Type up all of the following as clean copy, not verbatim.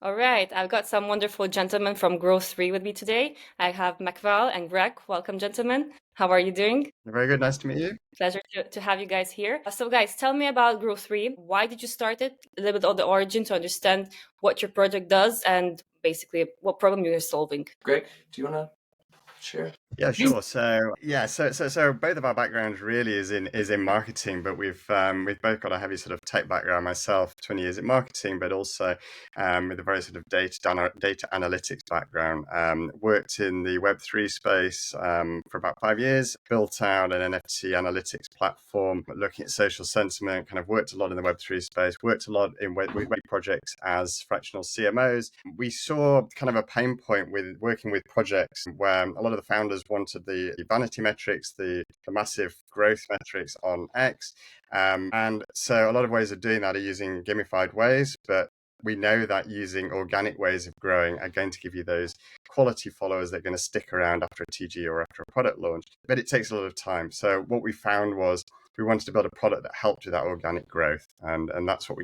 All right, I've got some wonderful gentlemen from Gro3 with me today. I have McVal and Greg. Welcome, gentlemen. How are you doing? Very good. Nice to meet you. Pleasure to have you guys here. So, guys, tell me about Gro3. Why did you start it? A little bit of the origin to understand what your project does and basically what problem you're solving. Greg, do you want to share? Yeah, sure. So both of our backgrounds really is in marketing, but we've both got a heavy sort of tech background. Myself, 20 years in marketing, but also with a very sort of data analytics background. Worked in the Web3 space for about 5 years. Built out an NFT analytics platform, looking at social sentiment. Kind of worked a lot in the Web3 space. Worked a lot in web projects as fractional CMOs. We saw kind of a pain point with working with projects where a lot of the founders wanted the vanity metrics, the massive growth metrics on X. And so a lot of ways of doing that are using gamified ways, but we know that using organic ways of growing are going to give you those quality followers that are going to stick around after a TG or after a product launch. But it takes a lot of time. So what we found was we wanted to build a product that helped with that organic growth. And that's what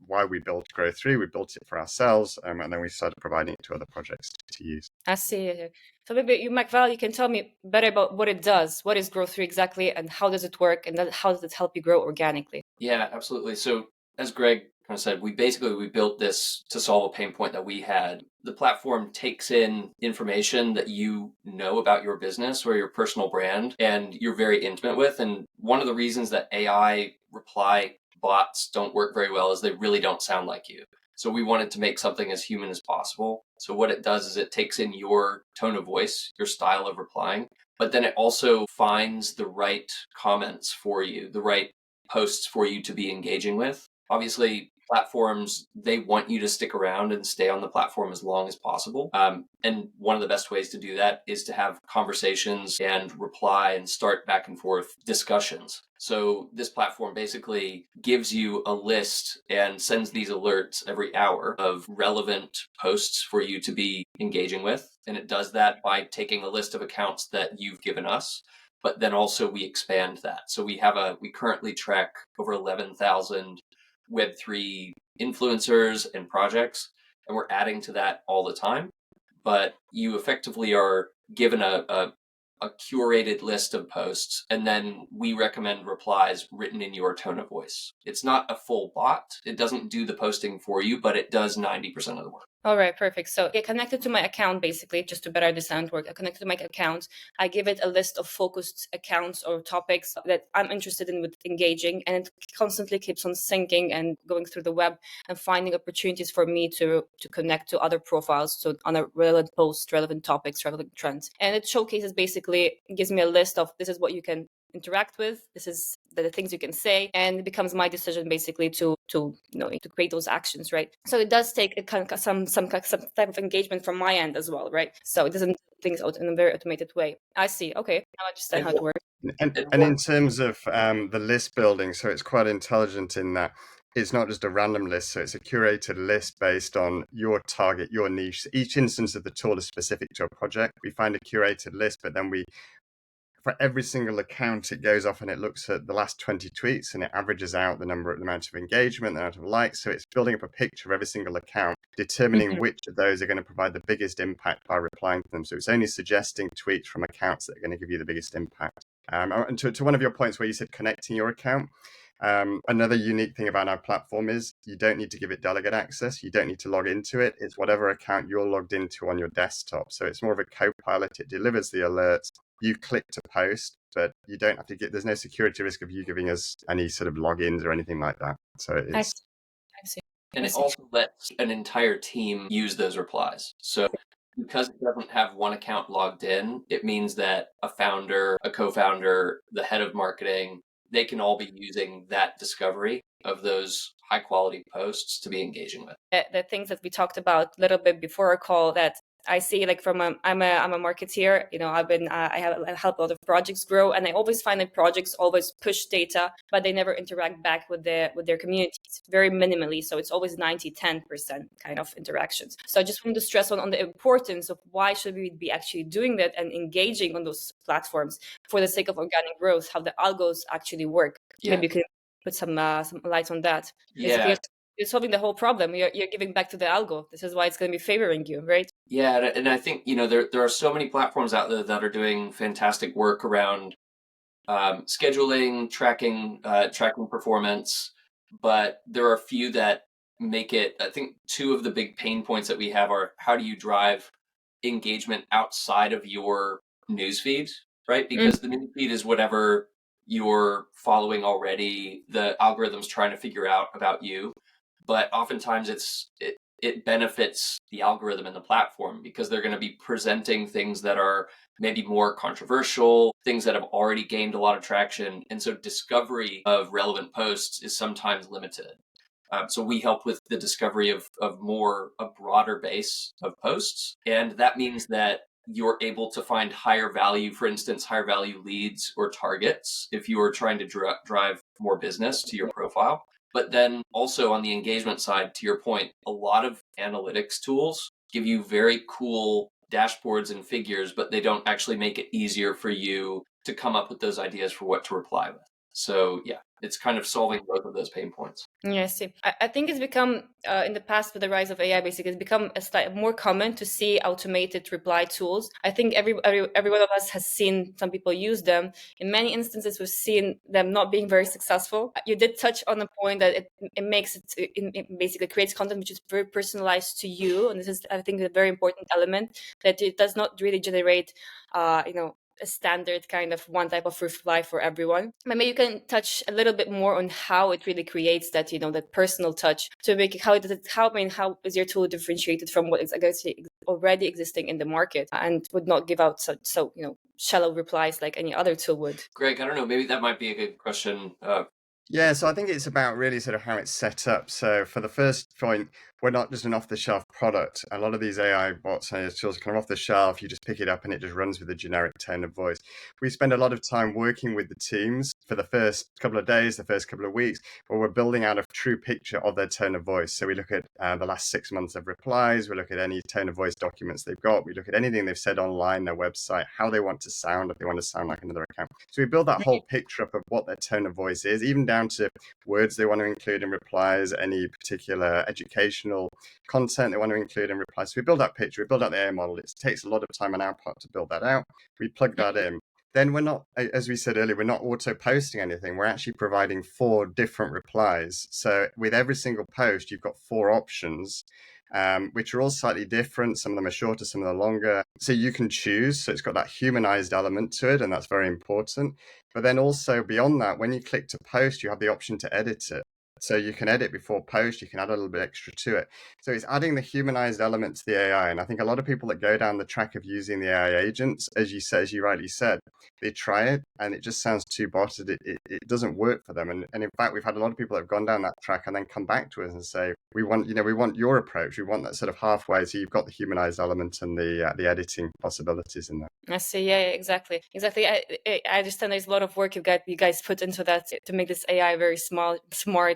why we built Gro3. We built it for ourselves, and then we started providing it to other projects to use. I see. So maybe you, McVal, you can tell me better about what it does. What is Gro3 exactly, and how does it work, and how does it help you grow organically? Yeah, absolutely. So as Greg kind of said, we built this to solve a pain point that we had. The platform takes in information that you know about your business or your personal brand and you're very intimate with. And one of the reasons that AI reply bots don't work very well is they really don't sound like you. So we wanted to make something as human as possible. So what it does is it takes in your tone of voice, your style of replying, but then it also finds the right comments for you, the right posts for you to be engaging with. Obviously, platforms, they want you to stick around and stay on the platform as long as possible. And one of the best ways to do that is to have conversations and reply and start back and forth discussions. So this platform basically gives you a list and sends these alerts every hour of relevant posts for you to be engaging with. And it does that by taking a list of accounts that you've given us. But then also we expand that. So we currently track over 11,000 Web3 influencers and projects, and we're adding to that all the time. But you effectively are given a curated list of posts, and then we recommend replies written in your tone of voice. It's not a full bot. It doesn't do the posting for you, but it does 90% of the work. All right, perfect. So it connected to my account, basically, just to better understand work. I connected to my account. I give it a list of focused accounts or topics that I'm interested in with engaging, and it constantly keeps on syncing and going through the web and finding opportunities for me to connect to other profiles, so on a relevant post, relevant topics, relevant trends. And it showcases, basically, gives me a list of this is what you can interact with, this is the things you can say, and it becomes my decision basically to create those actions, right? So it does take a kind of some type of engagement from my end as well, right? So it doesn't do things out in a very automated way. I see. Okay, now I understand how it works. And in terms of the list building, so it's quite intelligent in that it's not just a random list, so it's a curated list based on your target, your niche. Each instance of the tool is specific to a project. We find a curated list, but then for every single account, it goes off and it looks at the last 20 tweets and it averages out the amount of engagement, the amount of likes. So it's building up a picture of every single account, determining which of those are going to provide the biggest impact by replying to them. So it's only suggesting tweets from accounts that are going to give you the biggest impact. And to one of your points where you said connecting your account, another unique thing about our platform is you don't need to give it delegate access. You don't need to log into it. It's whatever account you're logged into on your desktop. So it's more of a co-pilot. It delivers the alerts. You click to post, but you don't have to there's no security risk of you giving us any sort of logins or anything like that. So I it's see. And it also lets an entire team use those replies. So because it doesn't have one account logged in, it means that a founder, a co-founder, the head of marketing, they can all be using that discovery of those high quality posts to be engaging with. The things that we talked about a little bit before our call that I see, like I'm a marketeer, I help a lot of projects grow, and I always find that projects always push data, but they never interact back with their communities very minimally. So it's always 90-10% kind of interactions. So I just want to stress on the importance of why should we be actually doing that and engaging on those platforms for the sake of organic growth, how the algos actually work. Yeah. Maybe you can put some light on that. Yeah. You're solving the whole problem. You're giving back to the algo. This is why it's going to be favoring you, right? Yeah, and I think there are so many platforms out there that are doing fantastic work around scheduling, tracking performance, but there are a few that make it. I think two of the big pain points that we have are how do you drive engagement outside of your newsfeed, right? Mm. Because the newsfeed is whatever you're following already, the algorithm's trying to figure out about you. But oftentimes it benefits the algorithm and the platform because they're going to be presenting things that are maybe more controversial, things that have already gained a lot of traction. And so discovery of relevant posts is sometimes limited. So we help with the discovery of a broader base of posts. And that means that you're able to find higher value, for instance, higher value leads or targets if you are trying to drive more business to your profile. But then also on the engagement side, to your point, a lot of analytics tools give you very cool dashboards and figures, but they don't actually make it easier for you to come up with those ideas for what to reply with. So yeah, it's kind of solving both of those pain points. Yeah, I see. I think it's become, in the past with the rise of AI, basically, it's become more common to see automated reply tools. I think every one of us has seen some people use them. In many instances, we've seen them not being very successful. You did touch on the point that it makes it basically creates content which is very personalized to you. And this is, I think, a very important element, that it does not really generate, a standard kind of one type of reply for everyone. Maybe you can touch a little bit more on how it really creates that, that personal touch to make it, how is your tool differentiated from what is, I guess, already existing in the market and would not give out so shallow replies like any other tool would. Greg, I don't know, maybe that might be a good question. Yeah, so I think it's about really sort of how it's set up. So for the first point, we're not just an off-the-shelf product. A lot of these AI bots and tools are kind of off the shelf. You just pick it up and it just runs with a generic tone of voice. We spend a lot of time working with the teams for the first couple of days, the first couple of weeks, where we're building out a true picture of their tone of voice. So we look at the last 6 months of replies. We look at any tone of voice documents they've got. We look at anything they've said online, their website, how they want to sound, if they want to sound like another account. So we build that whole picture up of what their tone of voice is, even down to words they want to include in replies, any particular educational content they want to include in replies. So we build that picture, we build out the AI model. It takes a lot of time on our part to build that out. We plug that in. Then we're not, as we said earlier, we're not auto posting anything. We're actually providing 4 different replies. So with every single post, you've got 4 options, which are all slightly different. Some of them are shorter, some of them are longer. So you can choose. So it's got that humanized element to it, and that's very important. But then also beyond that, when you click to post, you have the option to edit it. So you can edit before post, you can add a little bit extra to it. So it's adding the humanized element to the AI. And I think a lot of people that go down the track of using the AI agents, as you rightly said, they try it and it just sounds too botted. It doesn't work for them. And in fact, we've had a lot of people that have gone down that track and then come back to us and say, we want your approach. We want that sort of halfway. So you've got the humanized element and the editing possibilities in there. I see. Yeah, exactly. I understand there's a lot of work you guys put into that to make this AI very smart,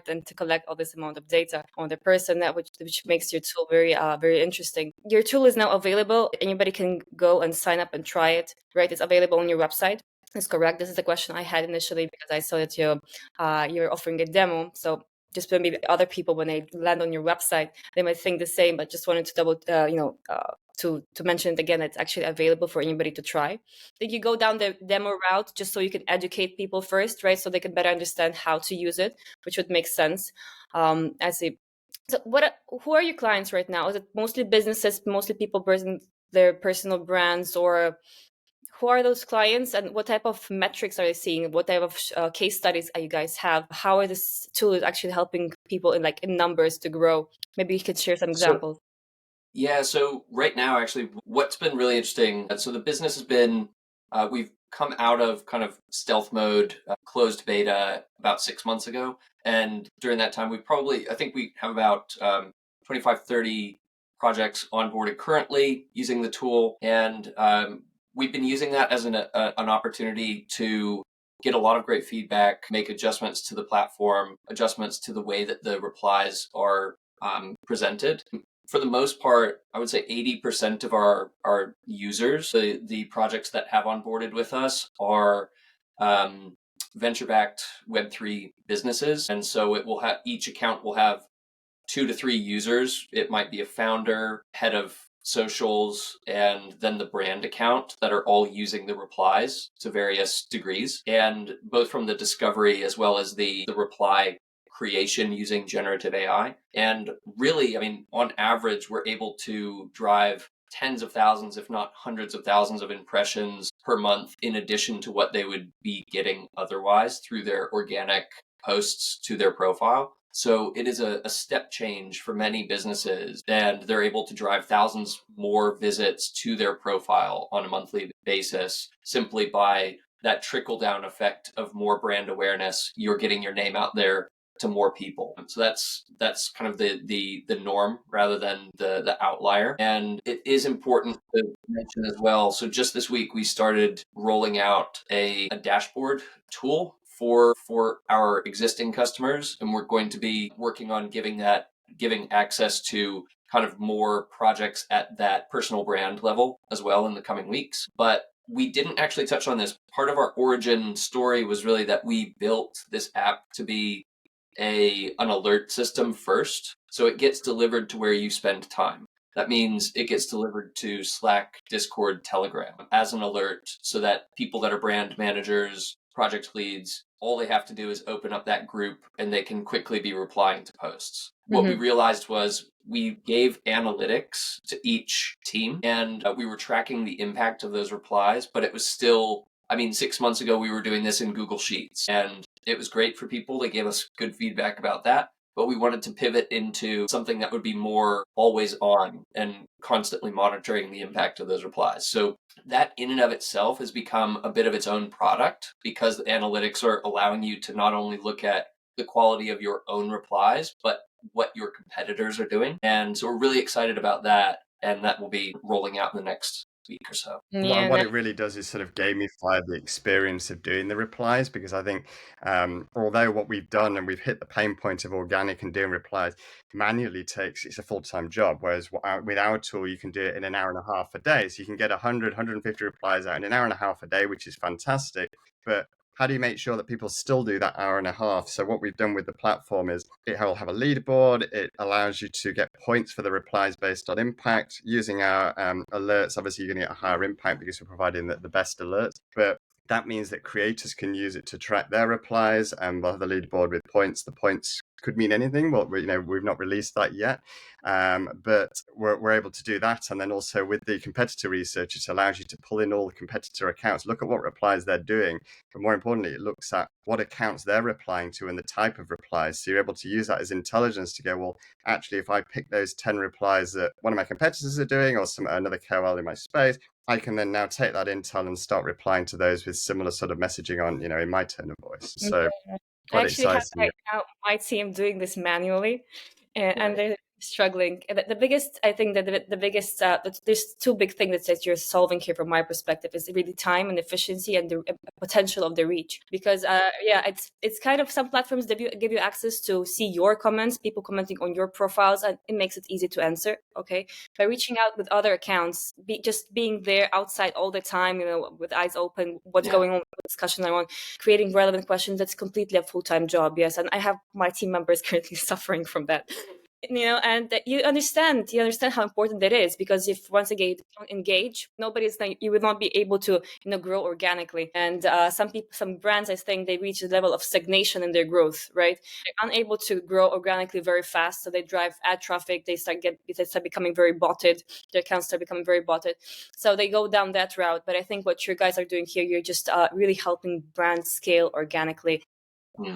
and to collect all this amount of data on the person, which makes your tool very interesting. Your tool is now available. Anybody can go and sign up and try it. Right? It's available on your website. That's correct. This is the question I had initially because I saw that you're offering a demo. So just maybe other people, when they land on your website, they might think the same. But just wanted to double, to mention it again, it's actually available for anybody to try. Then you go down the demo route just so you can educate people first, right? So they can better understand how to use it, which would make sense. I see. So who are your clients right now? Is it mostly businesses, mostly people building their personal brands, or who are those clients and what type of metrics are they seeing? What type of case studies are you guys have? How are this tool is actually helping people in numbers to grow? Maybe you could share some examples. Yeah, so right now, actually, what's been really interesting, so the business has been, we've come out of kind of stealth mode, closed beta about 6 months ago. And during that time, I think we have about 25, 30 projects onboarded currently using the tool. And we've been using that as an opportunity to get a lot of great feedback, make adjustments to the platform, adjustments to the way that the replies are presented. For the most part, I would say 80% of our users, the projects that have onboarded with us, are venture-backed Web3 businesses. And so it will have, each account will have 2 to 3 users. It might be a founder, head of socials, and then the brand account that are all using the replies to various degrees. And both from the discovery as well as the reply creation using generative AI. And really, I mean, on average, we're able to drive tens of thousands, if not hundreds of thousands of impressions per month, in addition to what they would be getting otherwise through their organic posts to their profile. So it is a step change for many businesses, and they're able to drive thousands more visits to their profile on a monthly basis simply by that trickle down effect of more brand awareness. You're getting your name out there to more people. So that's kind of the norm rather than the outlier. And it is important to mention as well. So just this week we started rolling out a dashboard tool for our existing customers, and we're going to be working on giving access to kind of more projects at that personal brand level as well in the coming weeks. But we didn't actually touch on this. Part of our origin story was really that we built this app to be an alert system first. So it gets delivered to where you spend time. That means it gets delivered to Slack, Discord, Telegram as an alert so that people that are brand managers, project leads, all they have to do is open up that group and they can quickly be replying to posts. What we realized was we gave analytics to each team, and we were tracking the impact of those replies, but it was still, I mean, 6 months ago, we were doing this in Google Sheets, and it was great for people. They gave us good feedback about that, but we wanted to pivot into something that would be more always on and constantly monitoring the impact of those replies. So that in and of itself has become a bit of its own product, because the analytics are allowing you to not only look at the quality of your own replies, but what your competitors are doing. And so we're really excited about that. And that will be rolling out in the next week or so. Yeah, What it really does is sort of gamify the experience of doing the replies, because I think although what we've done and we've hit the pain point of organic and doing replies manually it's a full-time job, whereas with our tool you can do it in an hour and a half a day. So you can get 150 replies out in an hour and a half a day, which is fantastic. But how do you make sure that people still do that hour and a half? So what we've done with the platform is it will have a leaderboard. It allows you to get points for the replies based on impact. Using our alerts, obviously you're going to get a higher impact because we're providing the best alerts. But that means that creators can use it to track their replies, and they'll have the leaderboard with points. The points could mean anything. Well, we've not released that yet, but we're able to do that. And then also with the competitor research, it allows you to pull in all the competitor accounts, look at what replies they're doing, but more importantly, it looks at what accounts they're replying to and the type of replies. So you're able to use that as intelligence to go, well, actually, if I pick those 10 replies that one of my competitors are doing, or another KOL in my space, I can then now take that intel and start replying to those with similar sort of messaging on, in my tone of voice. So I quite actually have exciting. right now my team doing this manually, and Right. they're struggling. And the biggest, I think that the biggest, there's two big things that you're solving here from my perspective is really time and efficiency and the potential of the reach. Because it's kind of some platforms that give you access to see your comments, people commenting on your profiles, and it makes it easy to answer. Okay, by reaching out with other accounts, just being there outside all the time, with eyes open, what's going on, what discussion I want, creating relevant questions, that's completely a full-time job. Yes, and I have my team members currently suffering from that. And that you understand how important that is, because if once again you don't engage, you will not be able to grow organically. And some brands, I think, they reach a level of stagnation in their growth, right? They're unable to grow organically very fast, so they drive ad traffic, they start becoming very botted, their accounts start becoming very botted, so they go down that route. But I think what you guys are doing here, you're just really helping brands scale organically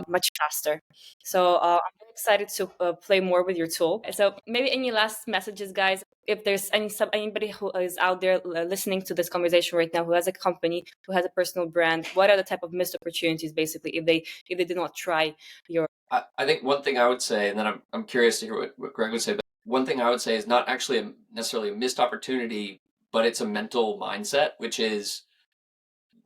much faster. So I'm very excited to play more with your tool. So maybe any last messages, guys? If there's anybody who is out there listening to this conversation right now, who has a company, who has a personal brand, what are the type of missed opportunities, basically, if they did not try your? I think one thing I would say, and then I'm curious to hear what Greg would say, but one thing I would say is not actually necessarily a missed opportunity, but it's a mental mindset, which is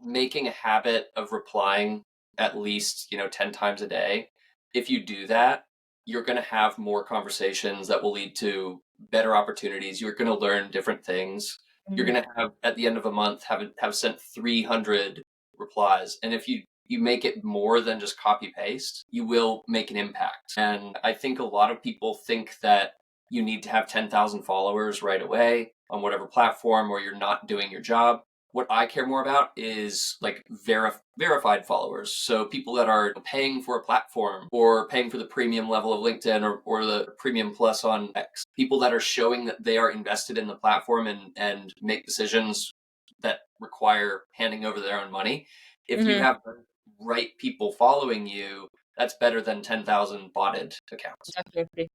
making a habit of replying at least 10 times a day. If you do that, you're going to have more conversations that will lead to better opportunities. You're going to learn different things. You're going to have, at the end of a month, have sent 300 replies. And if you you make it more than just copy paste, you will make an impact. And I think a lot of people think that you need to have 10,000 followers right away on whatever platform, or you're not doing your job. What I care more about is like verified followers. So people that are paying for a platform or paying for the premium level of LinkedIn or the premium plus on X. People that are showing that they are invested in the platform and make decisions that require handing over their own money. If you have the right people following you, that's better than 10,000 botted accounts. Definitely.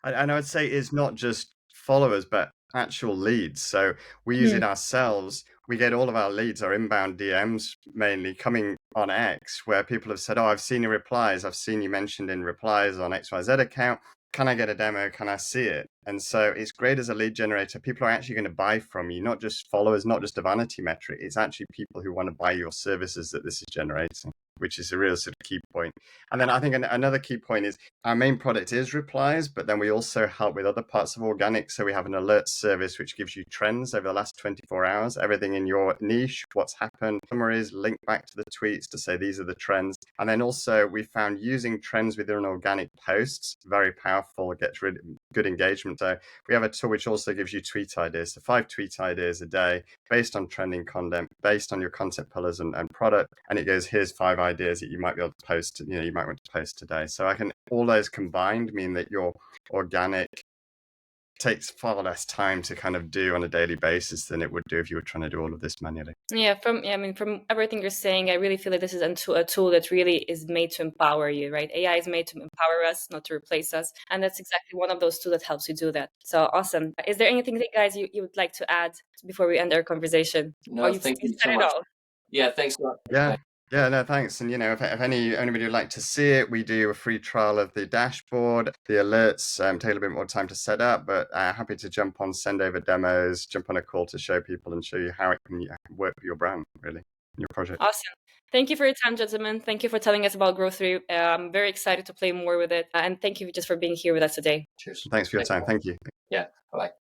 And I would say it's not just followers, but actual leads. So we use it ourselves. We get all of our leads, our inbound DMs mainly coming on X, where people have said, oh, I've seen your replies. I've seen you mentioned in replies on XYZ account. Can I get a demo? Can I see it? And so it's great as a lead generator. People are actually going to buy from you, not just followers, not just a vanity metric. It's actually people who want to buy your services that this is generating, which is a real sort of key point. And then I think another key point is our main product is replies, but then we also help with other parts of organic. So we have an alert service, which gives you trends over the last 24 hours, everything in your niche, what's happened, summaries, link back to the tweets to say these are the trends. And then also we found using trends within organic posts, very powerful, gets really good engagement. So we have a tool which also gives you tweet ideas. So 5 tweet ideas a day based on trending content, based on your concept pillars and product. And it goes, here's 5 ideas that you might be able to post, you might want to post today. So all those combined mean that your organic takes far less time to kind of do on a daily basis than it would do if you were trying to do all of this manually. Yeah, from everything you're saying, I really feel like this is a tool that really is made to empower you, right? AI is made to empower us, not to replace us. And that's exactly one of those tools that helps you do that. So awesome. Is there anything that, guys, you would like to add before we end our conversation? No, thank you so much. Yeah, thanks a lot. Yeah, no, thanks. And, if anybody would like to see it, we do a free trial of the dashboard. The alerts take a bit more time to set up, but happy to jump on, send over demos, jump on a call to show people and show you how it can work for your brand, really, your project. Awesome. Thank you for your time, gentlemen. Thank you for telling us about Gro3. I'm very excited to play more with it. And thank you just for being here with us today. Cheers. Thanks for your time. Thank you. Yeah, bye-bye.